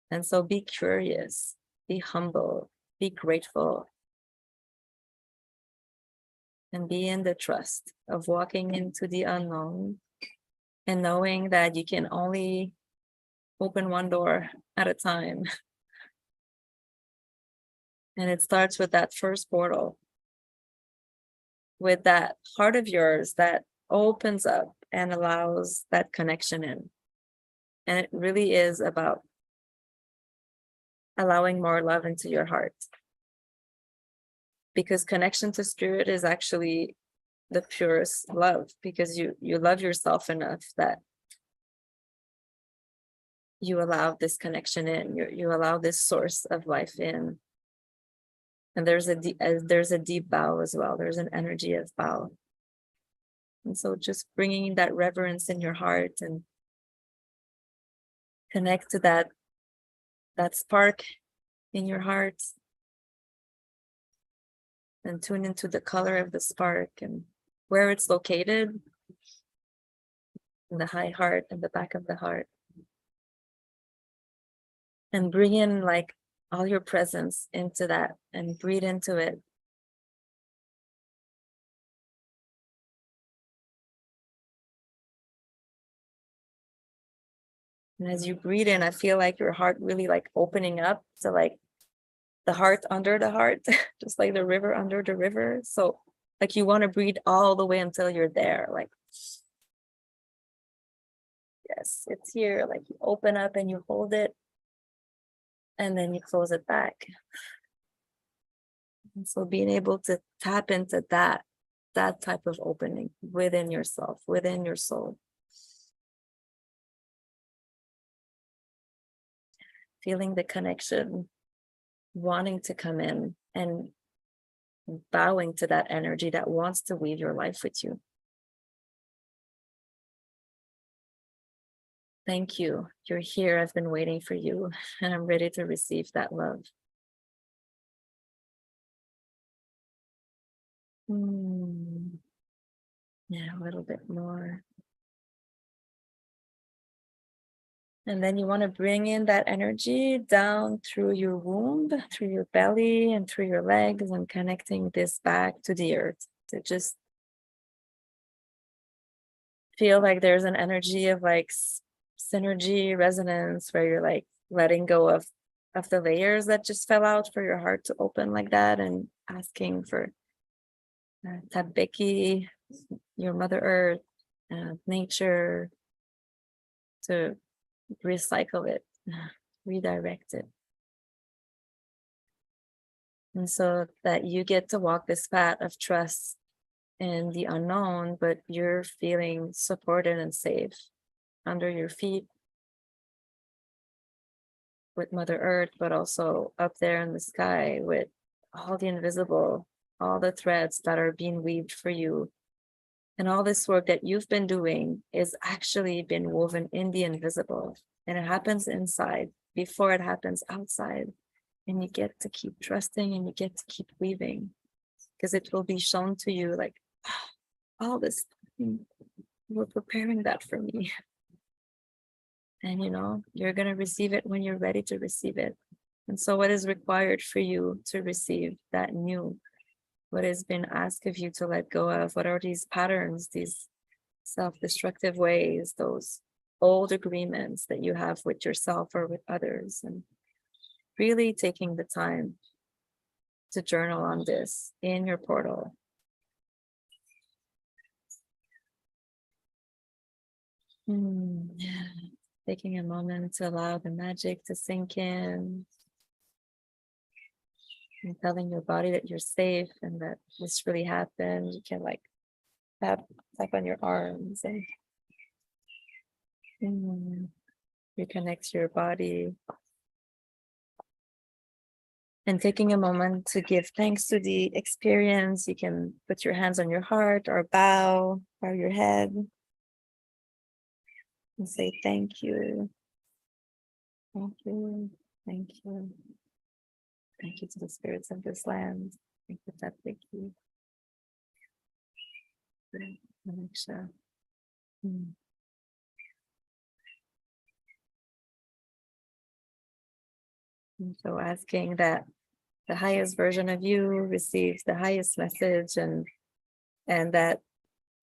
And so be curious, be humble, be grateful, and be in the trust of walking into the unknown, and knowing that you can only open one door at a time. And it starts with that first portal, with that heart of yours that opens up and allows that connection in. And it really is about allowing more love into your heart. Because connection to spirit is actually the purest love, because you love yourself enough that you allow this connection in, you allow this source of life in. And there's a deep bow as well. There's an energy of bow. And so just bringing that reverence in your heart and connect to that spark in your heart, and tune into the color of the spark and where it's located, in the high heart and the back of the heart. And bring in like all your presence into that and breathe into it. And as you breathe in, I feel like your heart really like opening up to like the heart under the heart, just like the river under the river. So like you want to breathe all the way until you're there. Like, yes, it's here. Like you open up and you hold it, and then you close it back. And so being able to tap into that type of opening within yourself, within your soul. Feeling the connection, wanting to come in and bowing to that energy that wants to weave your life with you. Thank you. You're here. I've been waiting for you, and I'm ready to receive that love. Yeah, a little bit more. And then you want to bring in that energy down through your womb, through your belly, and through your legs, and connecting this back to the earth. To just feel like there's an energy of like synergy, resonance, where you're like letting go of the layers that just fell out for your heart to open like that, and asking for Tabeki, your Mother Earth, nature, to recycle it, redirect it. And so that you get to walk this path of trust in the unknown, but you're feeling supported and safe under your feet with Mother Earth, but also up there in the sky with all the invisible, all the threads that are being weaved for you. And all this work that you've been doing is actually been woven in the invisible, and it happens inside before it happens outside. And you get to keep trusting, and you get to keep weaving, because it will be shown to you like, all this, we're preparing that for me. And you're going to receive it when you're ready to receive it. And so what is required for you to receive that new? What has been asked of you to let go of? What are these patterns, these self-destructive ways, those old agreements that you have with yourself or with others? And really taking the time to journal on this in your portal. Taking a moment to allow the magic to sink in. And telling your body that you're safe and that this really happened. You can like tap on your arms and reconnect your body. And taking a moment to give thanks to the experience. You can put your hands on your heart or bow your head and say thank you. Thank you. Thank you. Thank you to the spirits of this land. Thank you, Tetreault-Ayotte. Akasha. And so asking that the highest version of you receives the highest message, and that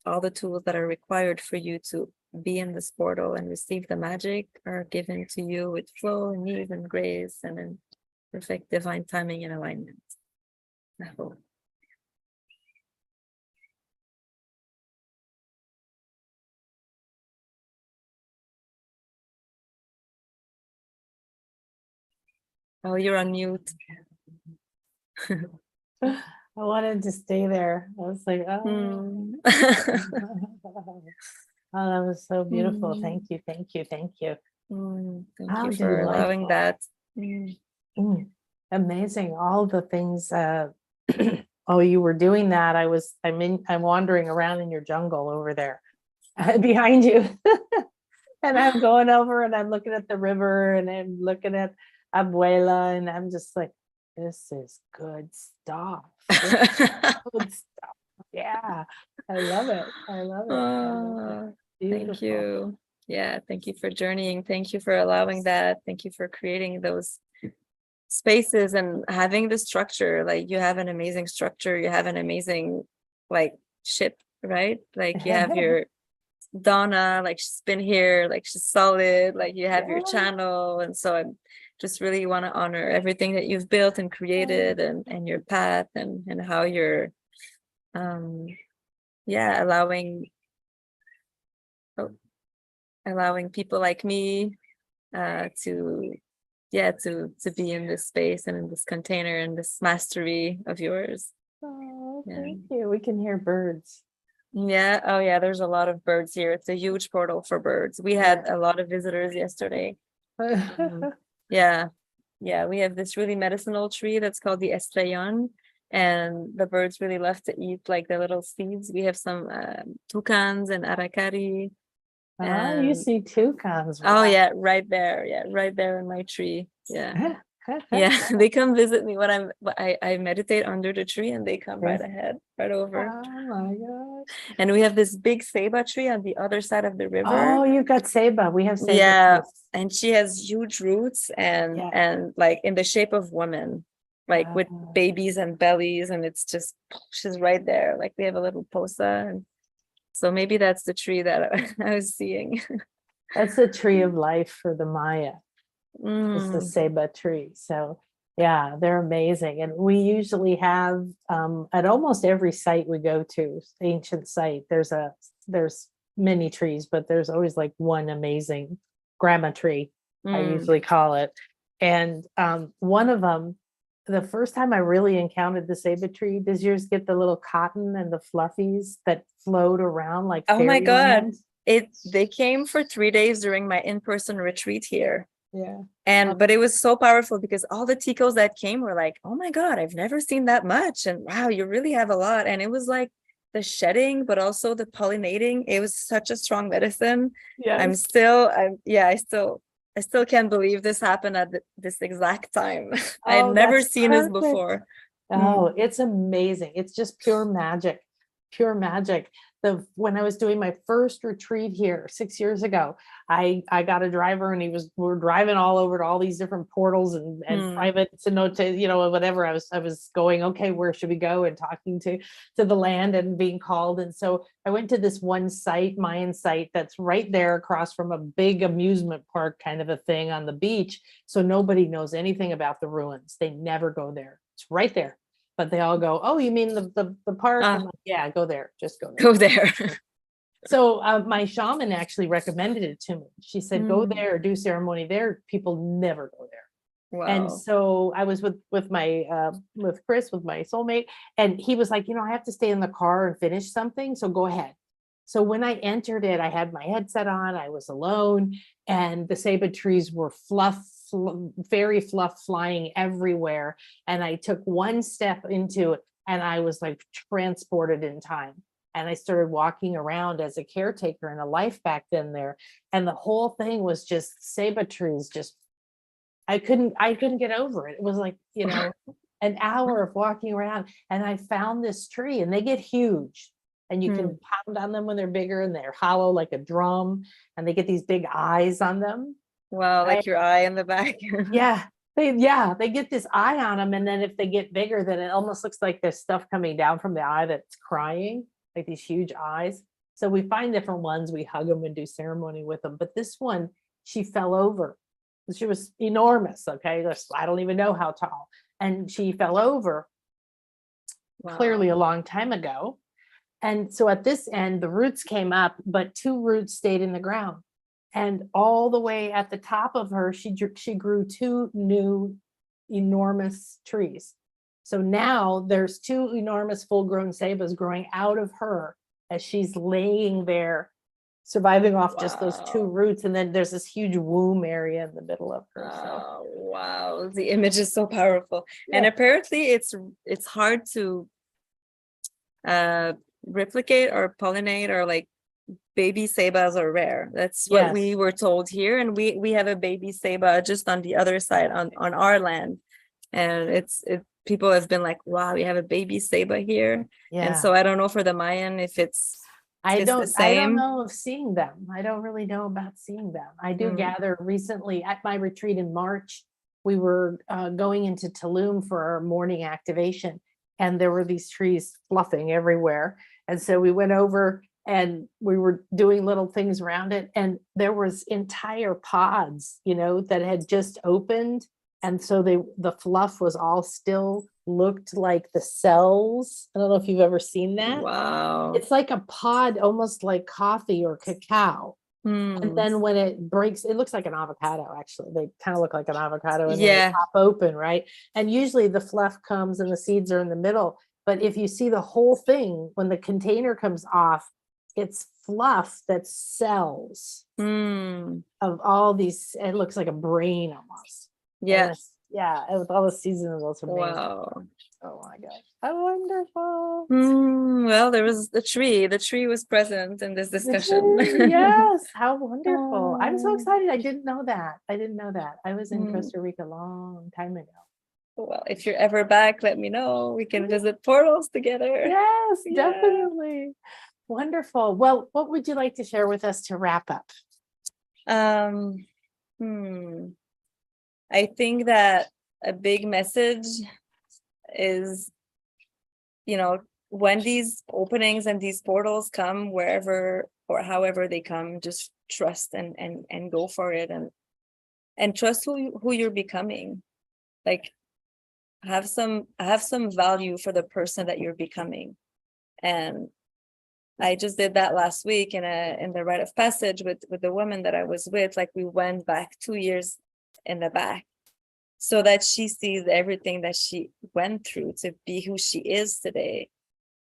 all the tools that are required for you to be in this portal and receive the magic are given to you with flow and ease and grace and in perfect divine timing and alignment. I hope. Oh, you're on mute. I wanted to stay there. I was like, oh. Mm. Oh, that was so beautiful. Mm. Thank you, thank you, thank you. Thank How you for allowing delightful. that. Amazing. All the things. Oh, you were doing that. I'm wandering around in your jungle over there behind you. And I'm going over and I'm looking at the river and I'm looking at Abuela and I'm just like, this is good stuff. This is good stuff. Yeah, I love it. I love it. I love it. Thank Beautiful. you. Yeah, thank you for journeying. Thank you for allowing that. Thank you for creating those spaces and having the structure. Like you have an amazing structure. You have an amazing like ship, right? Like you have your Donna, like she's been here, like she's solid, like you have your channel. And so I just really want to honor everything that you've built and created and your path and how you're allowing people like me to be in this space and in this container and this mastery of yours. Oh, thank you. We can hear birds. Yeah. Oh yeah, there's a lot of birds here. It's a huge portal for birds. We had a lot of visitors yesterday. Yeah. We have this really medicinal tree that's called the estrellon, and the birds really love to eat like the little seeds. We have some toucans and aracari. Oh, you see toucans. Oh Wow. yeah, right there. Yeah, right there in my tree. Yeah. Yeah, they come visit me when I meditate under the tree and they come right ahead, right over. Oh my gosh. And we have this big ceiba tree on the other side of the river. Oh, you've got ceiba. We have ceiba. Yeah, too. and she has huge roots and like in the shape of women, like with babies and bellies, and it's just she's right there. Like we have a little posa, and so maybe that's the tree that I was seeing. That's the tree of life for the Maya. It's the ceiba tree. So yeah, they're amazing. And we usually have at almost every site we go to, ancient site, there's many trees, but there's always like one amazing grandma tree, I usually call it. And one of them, the first time I really encountered the ceiba tree, does yours get the little cotton and the fluffies that float around like oh my God. fairyland? They came for 3 days during my in-person retreat here. Yeah. But it was so powerful because all the ticos that came were like, oh my God, I've never seen that much. And wow, you really have a lot. And it was like the shedding, but also the pollinating. It was such a strong medicine. Yeah. I still can't believe this happened at this exact time. I had never seen this before. Oh, it's amazing. It's just pure magic. Pure magic. When I was doing my first retreat here 6 years ago, I got a driver and we were driving all over to all these different portals and private cenotes, whatever. I was going, okay, where should we go? And talking to the land and being called. And so I went to this one site, Mayan site, that's right there across from a big amusement park kind of a thing on the beach. So nobody knows anything about the ruins. They never go there. It's right there. But they all go, oh, you mean the park? I'm like, yeah, go there. Just go there. Go there. So my shaman actually recommended it to me. She said, go there, do ceremony there. People never go there. Wow. And so I was with Chris, with my soulmate, and he was like, I have to stay in the car and finish something. So go ahead. So when I entered it, I had my headset on, I was alone, and the ceiba trees were fairy fluff flying everywhere. And I took one step into it and I was like transported in time. And I started walking around as a caretaker and a life back then there. And the whole thing was just ceiba trees. Just, I couldn't get over it. It was like, an hour of walking around, and I found this tree, and they get huge. And you can pound on them when they're bigger, and they're hollow like a drum, and they get these big eyes on them. Wow, like your eye in the back. They get this eye on them, and then if they get bigger, then it almost looks like there's stuff coming down from the eye that's crying, like these huge eyes. So we find different ones, we hug them and do ceremony with them. But this one, she fell over. She was enormous. Okay. I don't even know how tall. And she fell over clearly a long time ago. And so at this end, the roots came up, but 2 roots stayed in the ground. And all the way at the top of her, she grew 2 new enormous trees. So now there's 2 enormous full-grown sabas growing out of her as she's laying there, surviving off just those 2 roots. And then there's this huge womb area in the middle of her. So wow, the image is so powerful. And apparently it's hard to replicate or pollinate, or like baby sebas are rare. That's what we were told here. And we have a baby seba just on the other side on our land. And people have been like, wow, we have a baby seba here. And so I don't know for the Mayan if it's I don't know of seeing them. I don't really know about seeing them. I do gather recently at my retreat in March, we were going into Tulum for our morning activation, and there were these trees fluffing everywhere. And so we went over and we were doing little things around it, and there was entire pods, that had just opened. And so the fluff was all still looked like the cells. I don't know if you've ever seen that. Wow. It's like a pod, almost like coffee or cacao. And then when it breaks, it looks like an avocado, actually. They kind of look like an avocado, and then they pop open, right? And usually the fluff comes and the seeds are in the middle. But if you see the whole thing, when the container comes off, it's fluff that's cells of all these. It looks like a brain almost. Yes. With all the seasons, those are amazing. Wow. Oh my gosh. How wonderful. Well, there was the tree. The tree was present in this discussion. Yes. How wonderful. I'm so excited. I didn't know that. I was in Costa Rica a long time ago. Well, if you're ever back, let me know. We can visit portals together. Yes, definitely. Wonderful. Well, what would you like to share with us to wrap up? I think that a big message is, when these openings and these portals come, wherever or however they come, just trust and go for it, and trust who you're becoming. Like, have some value for the person that you're becoming. And I just did that last week in the rite of passage with the woman that I was with. Like, we went back 2 years in the back, so that she sees everything that she went through to be who she is today.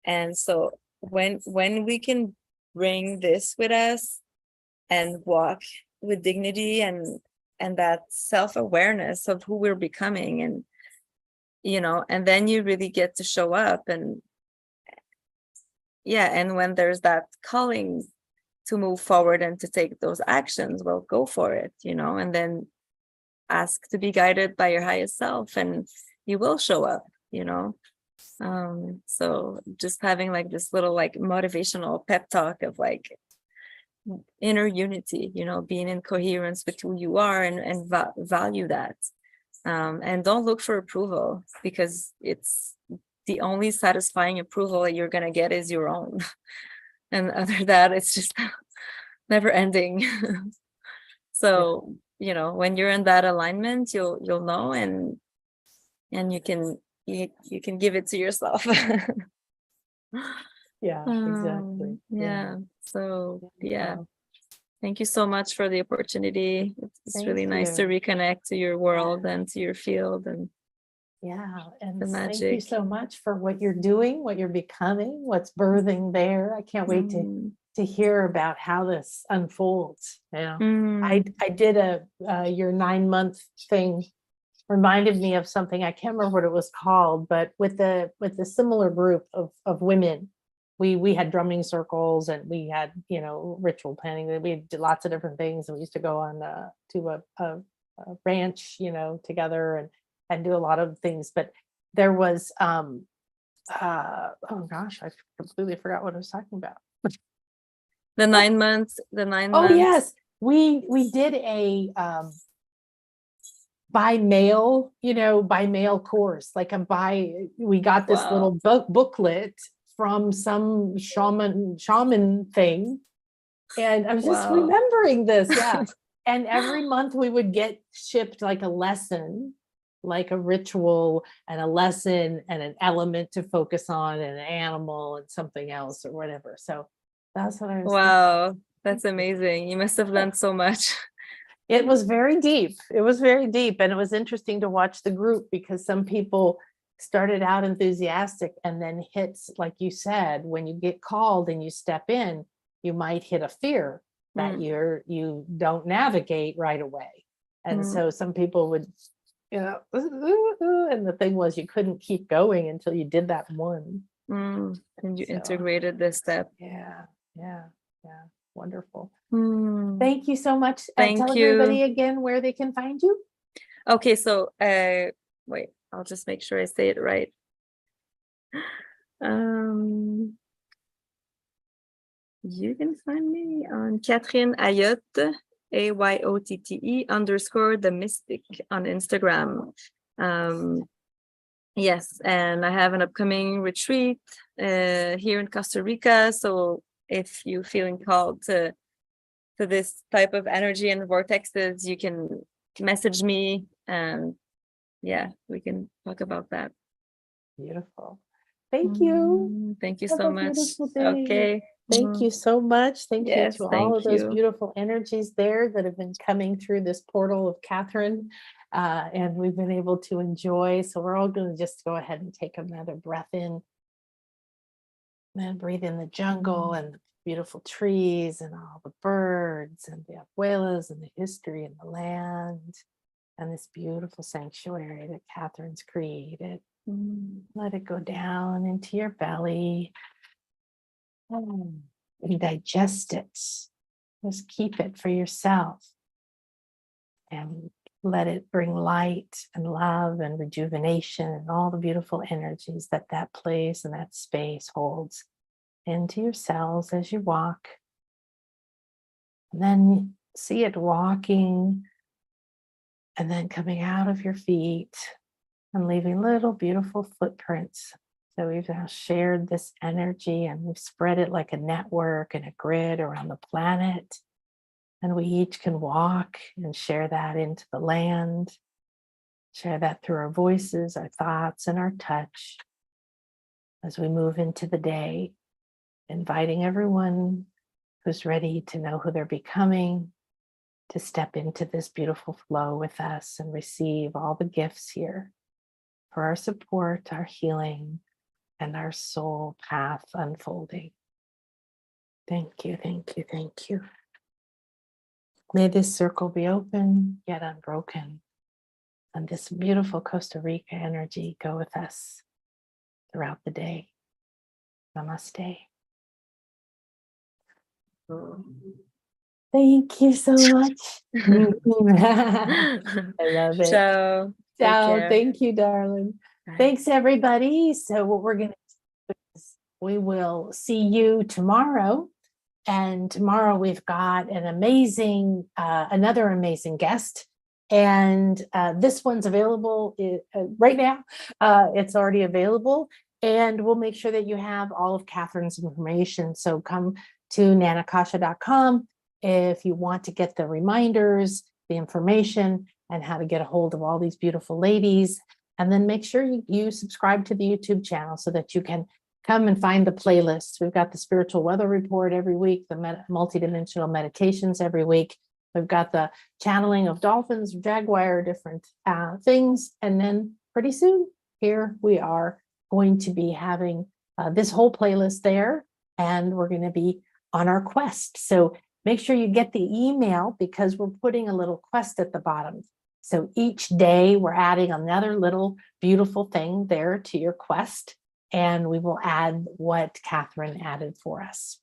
And so when we can bring this with us and walk with dignity and that self-awareness of who we're becoming, and and then you really get to show up, and when there's that calling to move forward and to take those actions, well, go for it, and then ask to be guided by your highest self, and you will show up, so just having like this little like motivational pep talk of like inner unity, being in coherence with who you are, and value that, and don't look for approval, because it's the only satisfying approval that you're going to get is your own. And other than that, it's just never ending. So when you're in that alignment, you'll know, and you can give it to yourself. Exactly. So thank you so much for the opportunity. It's really nice to reconnect to your world and to your field, and the magic. Thank you so much for what you're doing, what you're becoming, what's birthing there. I can't wait to hear about how this unfolds. I did your 9-month thing, reminded me of something. I can't remember what it was called, but with the similar group of women, we had drumming circles, and we had ritual planning. We did lots of different things, and we used to go on to a ranch together and do a lot of things. But there was oh gosh, I completely forgot what I was talking about. The 9 months. Oh yes, we did a by mail course, like we got this little booklet from some shaman thing. And I was just Wow. remembering this. Yeah. And every month we would get shipped like a lesson, like a ritual and a lesson and an element to focus on and an animal and something else or whatever. So that's what I was thinking. Wow, that's amazing. You must have learned so much. It was very deep. It was very deep. And it was interesting to watch the group because some people started out enthusiastic and then hits, like you said, when you get called and you step in, you might hit a fear that you don't navigate right away. And so some people would, and the thing was you couldn't keep going until you did that one. And you So, integrated this step. Yeah. Wonderful. Hmm. Thank you so much. Thank Tell you. everybody again where they can find you. Okay, so wait, I'll just make sure I say it right. You can find me on Catherine Ayotte, AYOTTE _ the mystic on Instagram. Yes, and I have an upcoming retreat here in Costa Rica. So if you're feeling called to this type of energy and vortexes, you can message me and yeah, we can talk about that. Beautiful. Thank you. Thank you Have so a much. beautiful day. Okay. Thank you so much. Thank you Yes, to all thank of those you. beautiful energies there that have been coming through this portal of Catherine. And we've been able to enjoy. So we're all going to just go ahead and take another breath in. And then breathe in the jungle and the beautiful trees and all the birds and the abuelas and the history and the land and this beautiful sanctuary that Catherine's created. Let it go down into your belly and digest it. Just keep it for yourself and let it bring light and love and rejuvenation and all the beautiful energies that that place and that space holds into your cells as you walk. And then see it walking and then coming out of your feet and leaving little beautiful footprints. So we've now shared this energy and we've spread it like a network and a grid around the planet. And we each can walk and share that into the land, share that through our voices, our thoughts, and our touch as we move into the day, inviting everyone who's ready to know who they're becoming to step into this beautiful flow with us and receive all the gifts here for our support, our healing, and our soul path unfolding. Thank you, thank you, thank you. May this circle be open yet unbroken, and this beautiful Costa Rica energy go with us throughout the day. Namaste. Thank you so much. I love it. Ciao. Take Ciao. care. Thank you, darling. Bye. Thanks, everybody. So what we're going to do is we will see you tomorrow. And tomorrow we've got an amazing, another amazing guest. And this one's available right now. It's already available. And we'll make sure that you have all of Catherine's information. So come to nanakasha.com if you want to get the reminders, the information, and how to get a hold of all these beautiful ladies. And then make sure you subscribe to the YouTube channel so that you can come and find the playlists. We've got the spiritual weather report every week, the multidimensional meditations every week. We've got the channeling of dolphins, jaguar, different things. And then pretty soon, here we are going to be having this whole playlist there, and we're going to be on our quest. So make sure you get the email because we're putting a little quest at the bottom. So each day we're adding another little beautiful thing there to your quest, and we will add what Catherine added for us.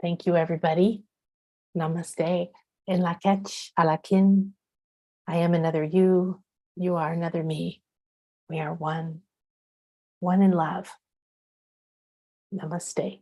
Thank you, everybody. Namaste. En la ketch, alakin. I am another you. You are another me. We are one in love. Namaste.